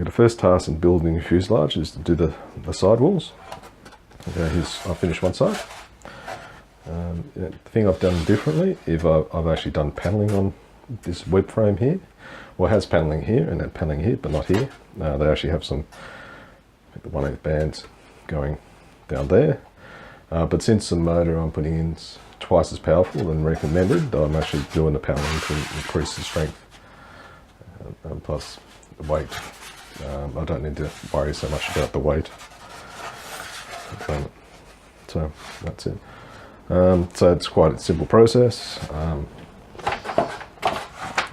The first task in building a fuselage is to do the sidewalls. Okay, I finished one side. The thing I've done differently is I've actually done paneling on this web frame here. Well, it has paneling here and then paneling here, but not here. They actually have some 1/8 bands going down there. But since the motor I'm putting in is twice as powerful than recommended, I'm actually doing the paneling to increase the strength and plus the weight. I don't need to worry so much about the weight at the moment. So that's it. So it's quite a simple process.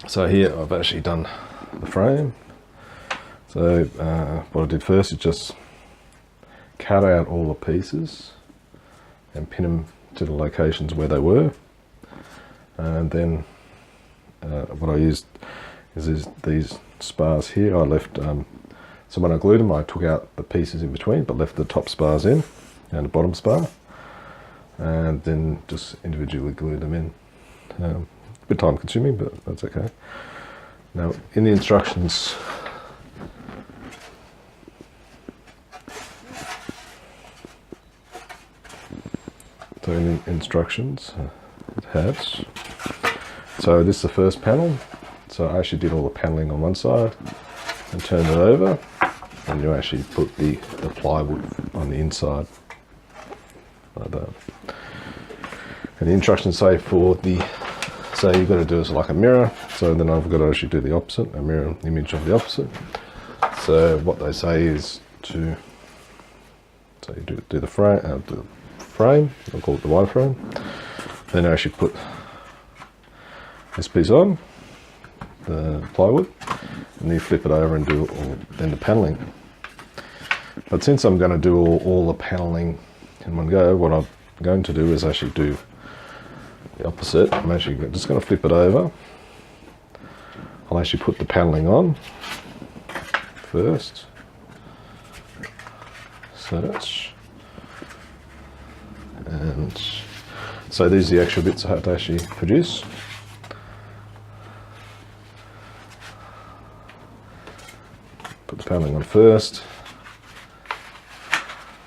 So here I've actually done the frame. So what I did first is just cut out all the pieces and pin them to the locations where they were. And then what I used is these spars here. I left, so when I glued them I took out the pieces in between but left the top spars in and the bottom spar, and then just individually glued them in. A bit time consuming, but that's okay. Now in the instructions, it has, so this is the first panel. So I actually did all the paneling on one side and turned it over, and you actually put the plywood on the inside like that. And the instructions say so you've got to do is like a mirror, so then I've got to actually do the opposite, a mirror image of the opposite. So what they say is you do the frame, I'll call it the wireframe, then I actually put this piece on, the plywood, and then you flip it over and do then the paneling. But since I'm going to do all the paneling in one go, what I'm going to do is actually do the opposite. I'm actually just going to flip it over. I'll actually put the paneling on first, such, and so these are the actual bits I have to actually produce. Put the paneling on first,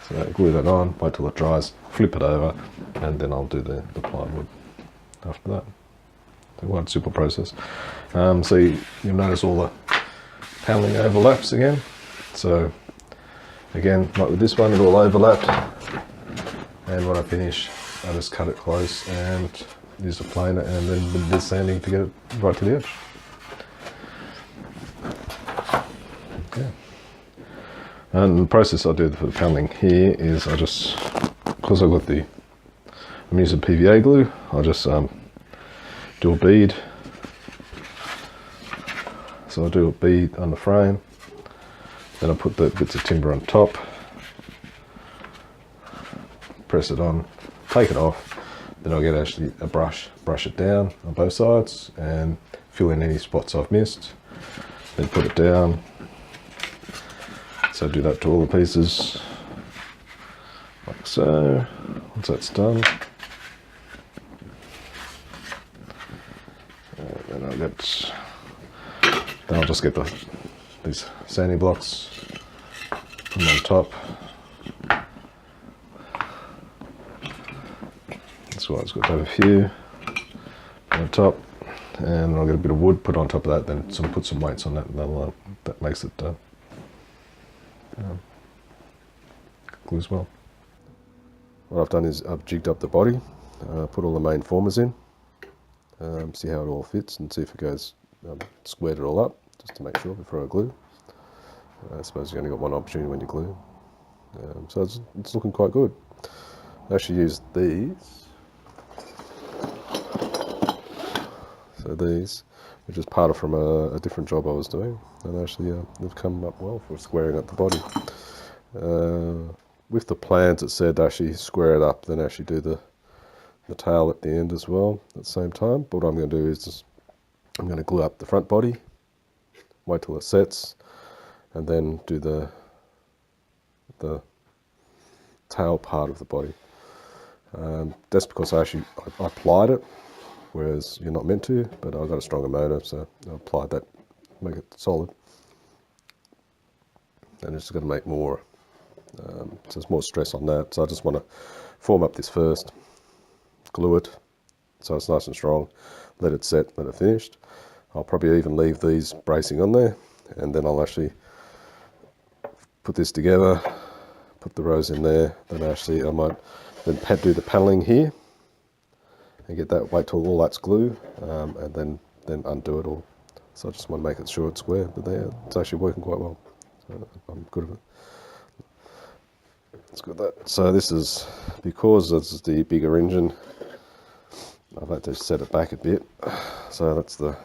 so glue that on, wait till it dries, flip it over, and then I'll do the plywood after that. So quite a simple process. So you'll notice all the paneling overlaps again. So again, like with this one, it all overlapped, and when I finish, I just cut it close and use a planer and then the sanding to get it right to the edge. Okay. And the process I do for the paneling here is because I'm using PVA glue, I'll just do a bead. So I'll do a bead on the frame, then I put the bits of timber on top, press it on, take it off, then I'll get actually a brush it down on both sides and fill in any spots I've missed, then put it down. So do that to all the pieces, like so. Once that's done, then I'll just get these sanding blocks, put them on top. That's why it's got to have a few on top, and I'll get a bit of wood, put on top of that, then put some weights on that, and that makes it glue as well. What I've done is I've jigged up the body, put all the main formers in, see how it all fits and see if it goes, squared it all up just to make sure before I glue. I suppose you only got one opportunity when you glue. So it's looking quite good. I actually used these. So these, which is part of from a different job I was doing, and actually they've come up well for squaring up the body. With the plans it said actually square it up, then actually do the tail at the end as well at the same time. But what I'm going to do is I'm going to glue up the front body, wait till it sets, and then do the tail part of the body. That's because I applied it, whereas you're not meant to, but I've got a stronger motor, so I applied that, make it solid. and it's going to make more, so there's more stress on that. So I just want to form up this first, glue it so it's nice and strong, let it set, let it finished. I'll probably even leave these bracing on there, and then I'll actually put this together, put the rows in there. Then actually I might then do the paneling here and get that, wait till all that's glue, and then undo it all. So I just want to make it sure it's square, but there, it's actually working quite well. So I'm good with it. It's good that. So this is, because it's the bigger engine, I've had to set it back a bit. So that's the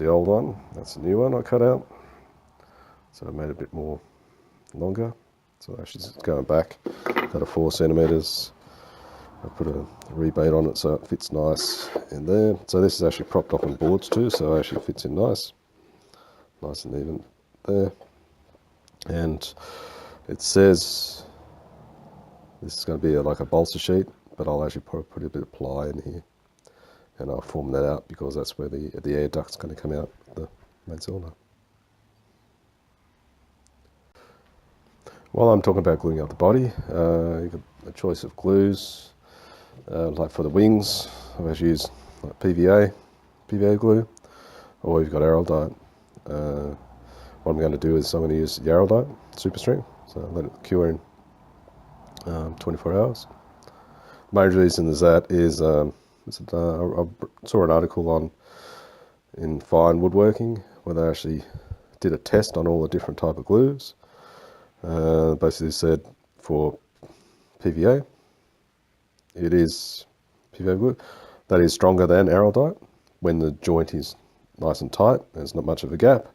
old one. That's the new one I cut out. So I made it a bit more longer. So actually it's going back about a 4 centimeters. I put a rebate on it so it fits nice in there. So this is actually propped up on boards too, so it actually fits in nice and even there. And it says this is going to be like a balsa sheet, but I'll actually put a bit of ply in here, and I'll form that out because that's where the air duct's going to come out the main cylinder. While I'm talking about gluing up the body, you've got a choice of glues. Like for the wings, I've actually used like PVA glue, or you've got Araldite. What I'm going to do is I'm going to use the Araldite super strength, so let it cure in 24 hours. The main reason is that is I saw an article in Fine Woodworking where they actually did a test on all the different type of glues. Basically said for PVA, it is PVA glue that is stronger than Araldite when the joint is nice and tight. There's not much of a gap,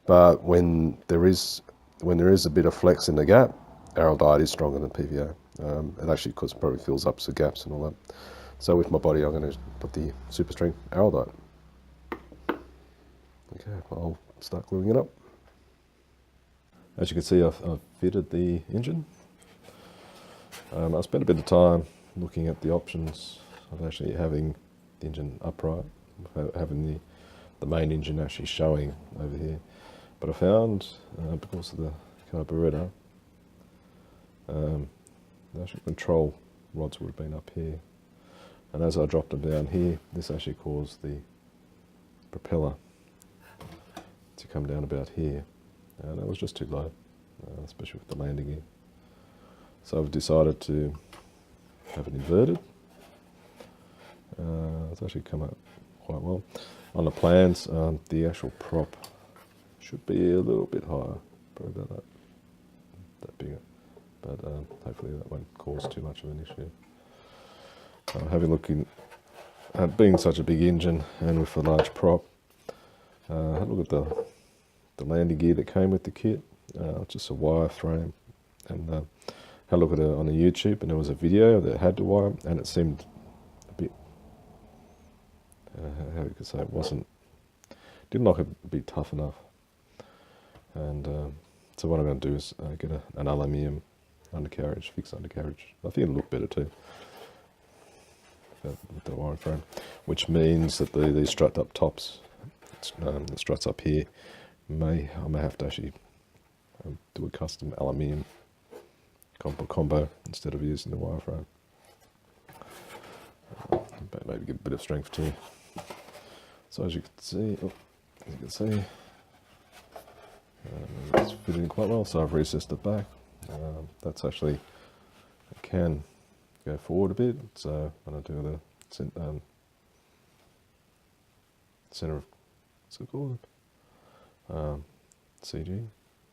but when there is a bit of flex in the gap, Araldite is stronger than PVA. It actually probably fills up some gaps and all that. So with my body, I'm going to put the super strength Araldite. Okay, I'll start gluing it up. As you can see, I've fitted the engine. I spent a bit of time looking at the options of actually having the engine upright, having the main engine actually showing over here. But I found, because of the carburetor, the actual control rods would have been up here. And as I dropped them down here, this actually caused the propeller to come down about here. And that was just too low, especially with the landing gear. So I've decided to have it inverted. It's actually come out quite well. On the plans, the actual prop should be a little bit higher, probably about that bigger. But hopefully that won't cause too much of an issue. Having looking at being such a big engine and with a large prop, I had a look at the landing gear that came with the kit, just a wire frame, and had a look at it on a YouTube, and there was a video that had the wire, and it seemed a bit, how you could say, didn't look it be tough enough. And so what I'm going to do is get an aluminium undercarriage, fixed undercarriage. I think it'll look better too with the wire frame, which means that these strut up tops, the struts up here, I may have to actually do a custom aluminium combo instead of using the wire frame. Maybe give a bit of strength too. So as you can see, it's fitting quite well. So I've recessed it back. That's actually, it can go forward a bit. So when I do the center of, what's it called? CG,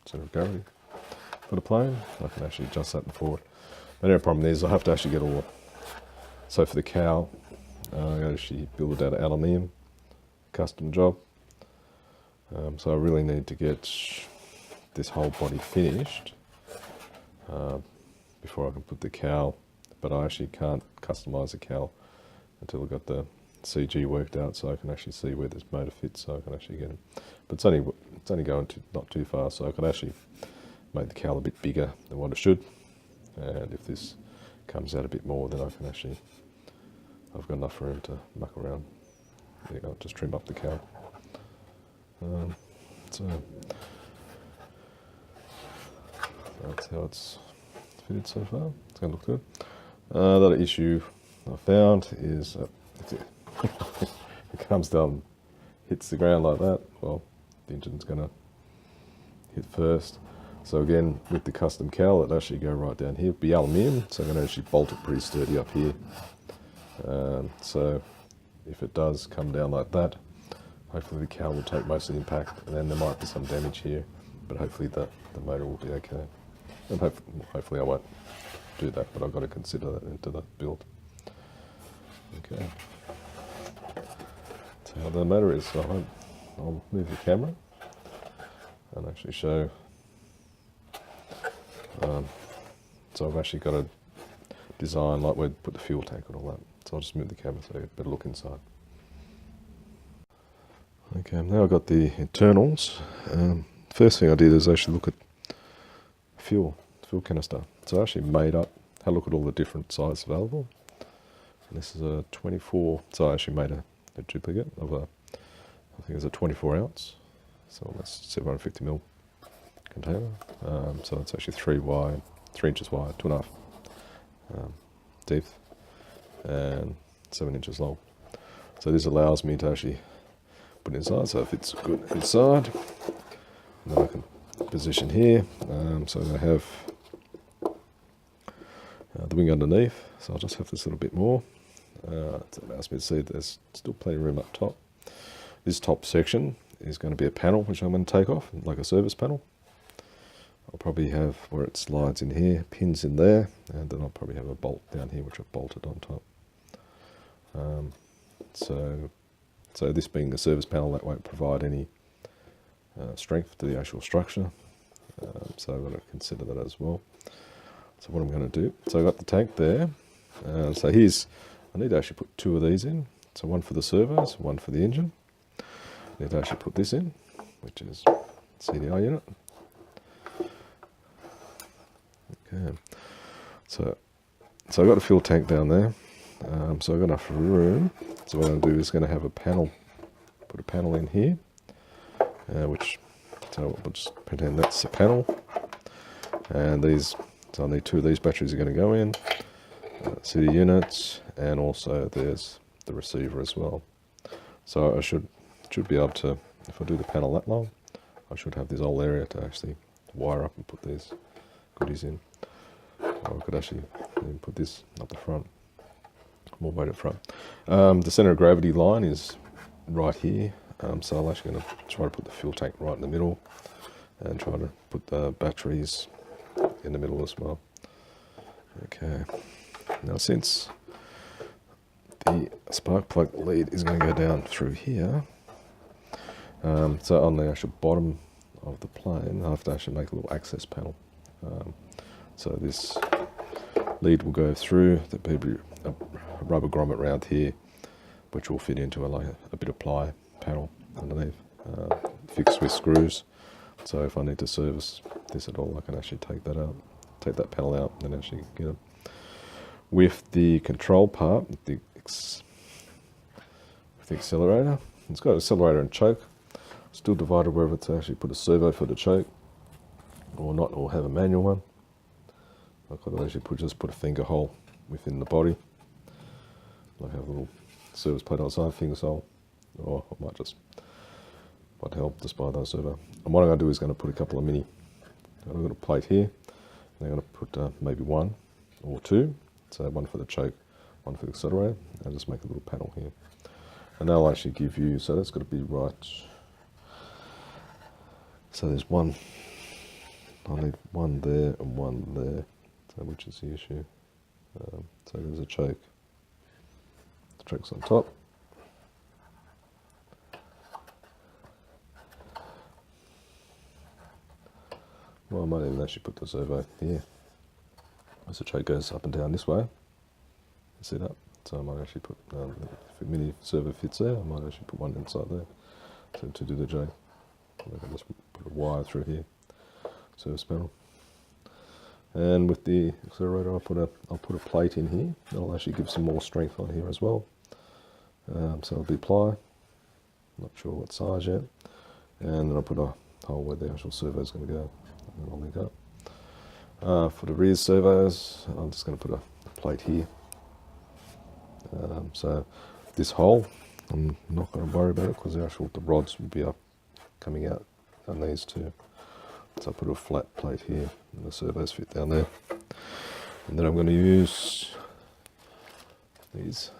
center of gravity for the plane, I can actually adjust that and forward. The only problem is I have to actually get all, so for the cowl, I actually build it out of aluminium, custom job. So I really need to get this whole body finished before I can put the cowl, but I actually can't customise the cowl until I've got the CG worked out, so I can actually see where this motor fits, so I can actually get it. But it's only going not too far, so I can actually make the cowl a bit bigger than what it should. And if this comes out a bit more, then I can actually, I've got enough room to muck around. There you go, just trim up the cowl. So That's how it's fitted so far. It's going to look good. The other issue I found is if it comes down, hits the ground like that, well, the engine's going to hit first. So again, with the custom cowl, it actually go right down here. It'll be aluminium, so I'm going to actually bolt it pretty sturdy up here. So if it does come down like that, hopefully the cowl will take most of the impact, and then there might be some damage here, but hopefully the motor will be okay. And hopefully I won't do that, but I've got to consider that into the build. Okay. So how the motor is, so I'll move the camera and actually show. So I've actually got a design like we'd put the fuel tank and all that. So I'll just move the camera so you get a better look inside. Okay, now I've got the internals. First thing I did is actually look at fuel canister. So I actually had a look at all the different sizes available. And this is a 24, so I actually made a duplicate of I think it's a 24 ounce. So that's 750ml container. So it's actually 3 inches wide, 2.5 depth, and 7 inches long. So this allows me to actually put it inside, so it fits good inside. And then I can position here. So I'm going to have the wing underneath, so I'll just have this little bit more. It allows me to see there's still plenty of room up top. This top section is going to be a panel which I'm going to take off, like a service panel. I'll probably have, where it slides in here, pins in there, and then I'll probably have a bolt down here which I've bolted on top. So this being a service panel, that won't provide any strength to the actual structure. So I've got to consider that as well. So what I'm going to do, so I've got the tank there. So I need to actually put 2 of these in. So one for the servos, one for the engine. I need to actually put this in, which is CDI unit. Okay. So I've got a fuel tank down there. So I've got enough room. So what I'm going to do is going to have a panel, put a panel in here, so we'll just pretend that's a panel. And so I need 2 of these batteries are going to go in, CD units, and also there's the receiver as well. So I should be able to, if I do the panel that long, I should have this whole area to actually wire up and put these goodies in. Or I could actually even put this up the front, more weight up front. The centre of gravity line is right here, so I'm actually going to try to put the fuel tank right in the middle and try to put the batteries in the middle as well. Okay, now since the spark plug lead is going to go down through here, so on the actual bottom of the plane I have to actually make a little access panel. So this lead will go through, there'll be a rubber grommet around here which will fit into a bit of ply panel underneath, fixed with screws. So if I need to service this at all, I can actually take that panel out and actually get it. With the control part, with the accelerator, it's got an accelerator and choke. Still divided whether to actually put a servo for the choke or not, or have a manual one. I could actually just put a finger hole within the body. I have a little service plate outside, finger hole, or I might help just buy those servo. And what I'm going to do is going to put a couple of I've got a plate here, and I'm going to put maybe 1 or 2, so one for the choke, one for the accelerator, and just make a little panel here. And they'll actually give you, so that's got to be right. So there's one, I need 1 there and 1 there, so which is the issue. So there's a choke. The choke's on top. Well, I might even actually put the servo here. As the choke goes up and down this way, you see that? So I might actually put, if the mini servo fits there, I might actually put one inside there to do the J. I can just put a wire through here, service panel. And with the accelerator, I'll put a plate in here. That'll actually give some more strength on here as well. So it'll be ply. Not sure what size yet. And then I'll put a hole where the actual servo is going to go. And I'll link up. For the rear servos, I'm just going to put a plate here. So this hole, I'm not going to worry about it because the rods will be up coming out on these two. So I put a flat plate here and the servos fit down there. And then I'm going to use these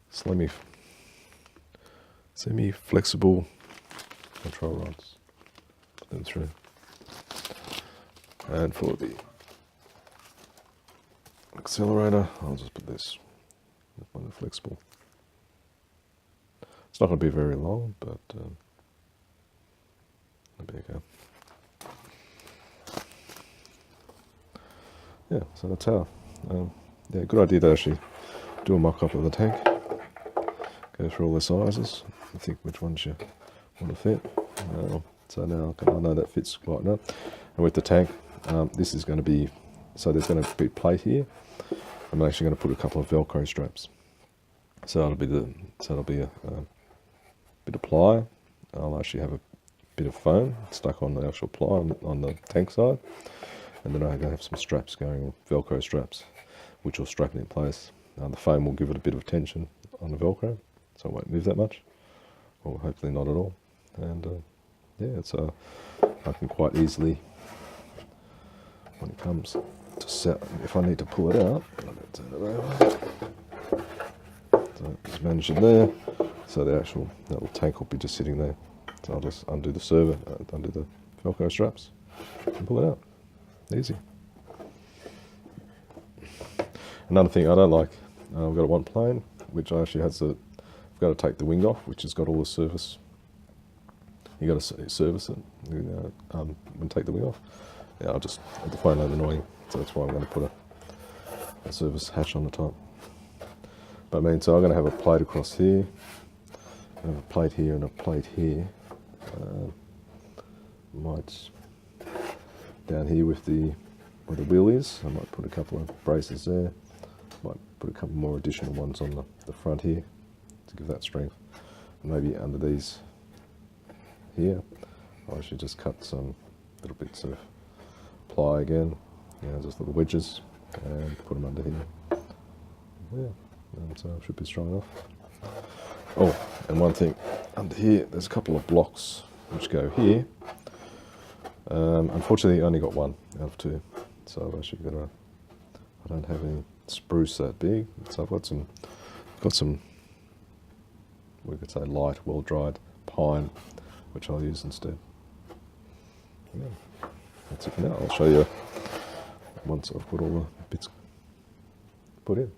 semi-flexible control rods. Put them through. And for the accelerator, I'll just put this on the flexible. It's not going to be very long, but it'll be okay. Yeah, so that's how. Yeah, good idea to actually do a mock-up of the tank. Go through all the sizes and think which ones you want to fit. So now I know that fits quite well. And with the tank, this is going to be, so there's going to be a plate here. I'm actually going to put a couple of Velcro straps. So that'll be a bit of ply. I'll actually have a bit of foam stuck on the actual ply on the tank side. And then I'm going to have some straps going, Velcro straps, which will strap it in place. The foam will give it a bit of tension on the Velcro, so it won't move that much, or hopefully not at all. And yeah, so I can quite easily, when it comes to set, if I need to pull it out, I'm going to turn it over. So just manage it there. So the actual little tank will be just sitting there. So I'll just undo the undo the Velcro straps, and pull it out. Easy. Another thing I don't like, I've got one plane which actually has I've got to take the wing off, which has got all the service. You got to service it when take the wing off. Yeah, the find that annoying, so that's why I'm going to put a service hatch on the top. But I mean, so I'm going to have a plate across here, I have a plate here and a plate here. Might down here where the wheel is, I might put a couple of braces there. Might put a couple more additional ones on the front here to give that strength. Maybe under these here, I'll actually just cut some little bits of ply again, just little wedges, and put them under here. Yeah, and so it should be strong enough. Oh, and one thing, under here, there's a couple of blocks which go here. Unfortunately, I only got one out of two, so I've actually got I don't have any spruce that big, so I've got some, we could say light, well-dried pine, which I'll use instead. Yeah, that's it for now. I'll show you once I've got all the bits put in.